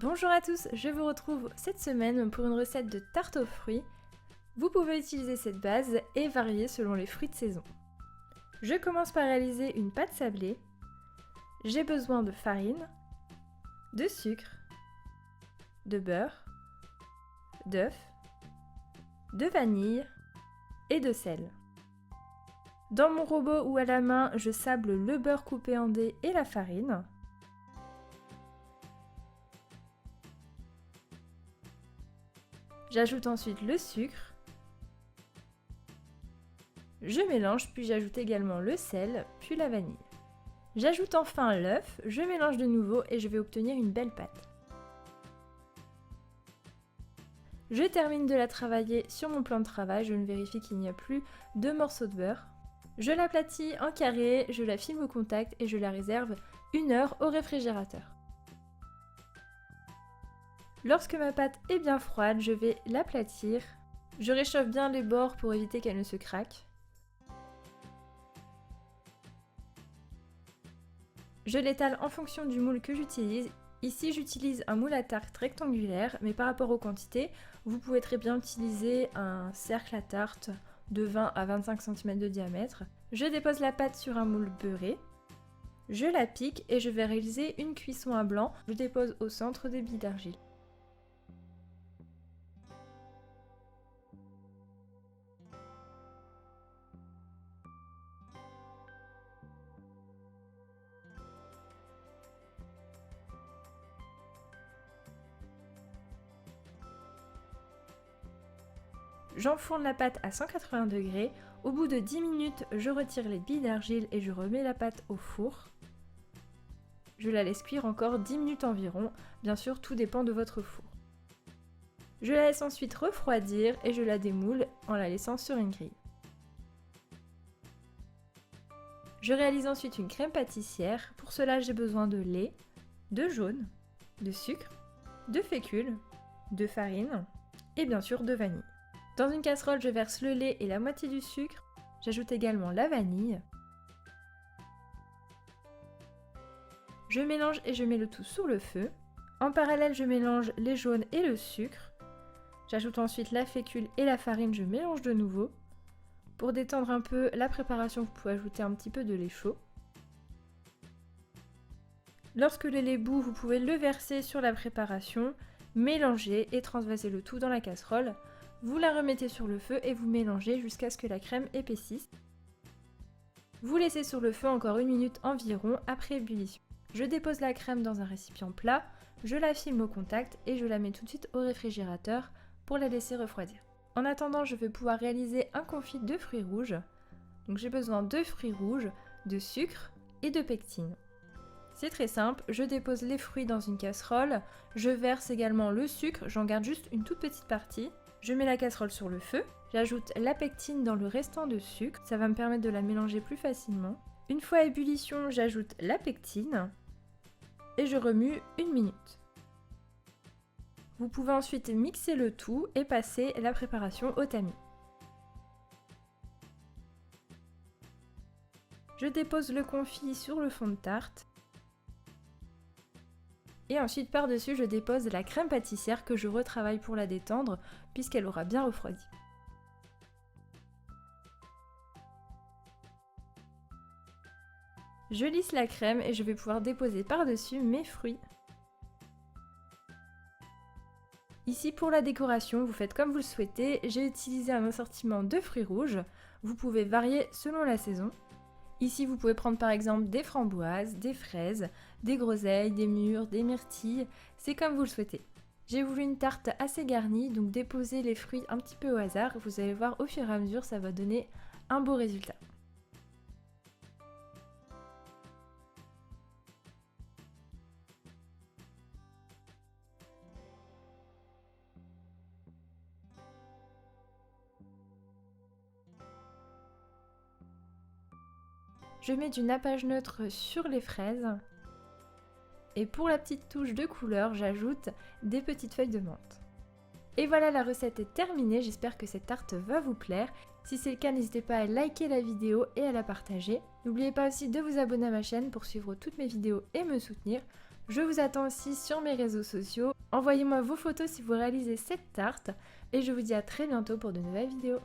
Bonjour à tous, je vous retrouve cette semaine pour une recette de tarte aux fruits. Vous pouvez utiliser cette base et varier selon les fruits de saison. Je commence par réaliser une pâte sablée. J'ai besoin de farine, de sucre, de beurre, d'œufs, de vanille et de sel. Dans mon robot ou à la main, je sable le beurre coupé en dés et la farine. J'ajoute ensuite le sucre. Je mélange, puis j'ajoute également le sel, puis la vanille. J'ajoute enfin l'œuf, je mélange de nouveau et je vais obtenir une belle pâte. Je termine de la travailler sur mon plan de travail, je vérifie qu'il n'y a plus de morceaux de beurre. Je l'aplatis en carré, je la filme au contact et je la réserve 1 heure au réfrigérateur. Lorsque ma pâte est bien froide, je vais l'aplatir. Je réchauffe bien les bords pour éviter qu'elle ne se craque. Je l'étale en fonction du moule que j'utilise. Ici, j'utilise un moule à tarte rectangulaire, mais par rapport aux quantités, vous pouvez très bien utiliser un cercle à tarte de 20 à 25 cm de diamètre. Je dépose la pâte sur un moule beurré. Je la pique et je vais réaliser une cuisson à blanc. Je dépose au centre des billes d'argile. J'enfourne la pâte à 180 degrés. Au bout de 10 minutes, je retire les billes d'argile et je remets la pâte au four. Je la laisse cuire encore 10 minutes environ. Bien sûr, tout dépend de votre four. Je la laisse ensuite refroidir et je la démoule en la laissant sur une grille. Je réalise ensuite une crème pâtissière. Pour cela, j'ai besoin de lait, de jaune, de sucre, de fécule, de farine et bien sûr de vanille. Dans une casserole, je verse le lait et la moitié du sucre. J'ajoute également la vanille. Je mélange et je mets le tout sur le feu. En parallèle, je mélange les jaunes et le sucre. J'ajoute ensuite la fécule et la farine, je mélange de nouveau. Pour détendre un peu la préparation, vous pouvez ajouter un petit peu de lait chaud. Lorsque le lait bout, vous pouvez le verser sur la préparation, mélanger et transvaser le tout dans la casserole. Vous la remettez sur le feu et vous mélangez jusqu'à ce que la crème épaississe. Vous laissez sur le feu encore 1 minute environ après ébullition. Je dépose la crème dans un récipient plat, je la filme au contact et je la mets tout de suite au réfrigérateur pour la laisser refroidir. En attendant, je vais pouvoir réaliser un confit de fruits rouges. Donc j'ai besoin de fruits rouges, de sucre et de pectine. C'est très simple, je dépose les fruits dans une casserole, je verse également le sucre, j'en garde juste une toute petite partie. Je mets la casserole sur le feu, j'ajoute la pectine dans le restant de sucre, ça va me permettre de la mélanger plus facilement. Une fois à ébullition, j'ajoute la pectine et je remue 1 minute. Vous pouvez ensuite mixer le tout et passer la préparation au tamis. Je dépose le confit sur le fond de tarte. Et ensuite par-dessus, je dépose la crème pâtissière que je retravaille pour la détendre puisqu'elle aura bien refroidi. Je lisse la crème et je vais pouvoir déposer par-dessus mes fruits. Ici pour la décoration, vous faites comme vous le souhaitez. J'ai utilisé un assortiment de fruits rouges. Vous pouvez varier selon la saison. Ici, vous pouvez prendre par exemple des framboises, des fraises, des groseilles, des mûres, des myrtilles, c'est comme vous le souhaitez. J'ai voulu une tarte assez garnie, donc déposez les fruits un petit peu au hasard, vous allez voir au fur et à mesure, ça va donner un beau résultat. Je mets du nappage neutre sur les fraises. Et pour la petite touche de couleur, j'ajoute des petites feuilles de menthe. Et voilà, la recette est terminée, j'espère que cette tarte va vous plaire. Si c'est le cas, n'hésitez pas à liker la vidéo et à la partager. N'oubliez pas aussi de vous abonner à ma chaîne pour suivre toutes mes vidéos et me soutenir. Je vous attends aussi sur mes réseaux sociaux. Envoyez-moi vos photos si vous réalisez cette tarte et je vous dis à très bientôt pour de nouvelles vidéos.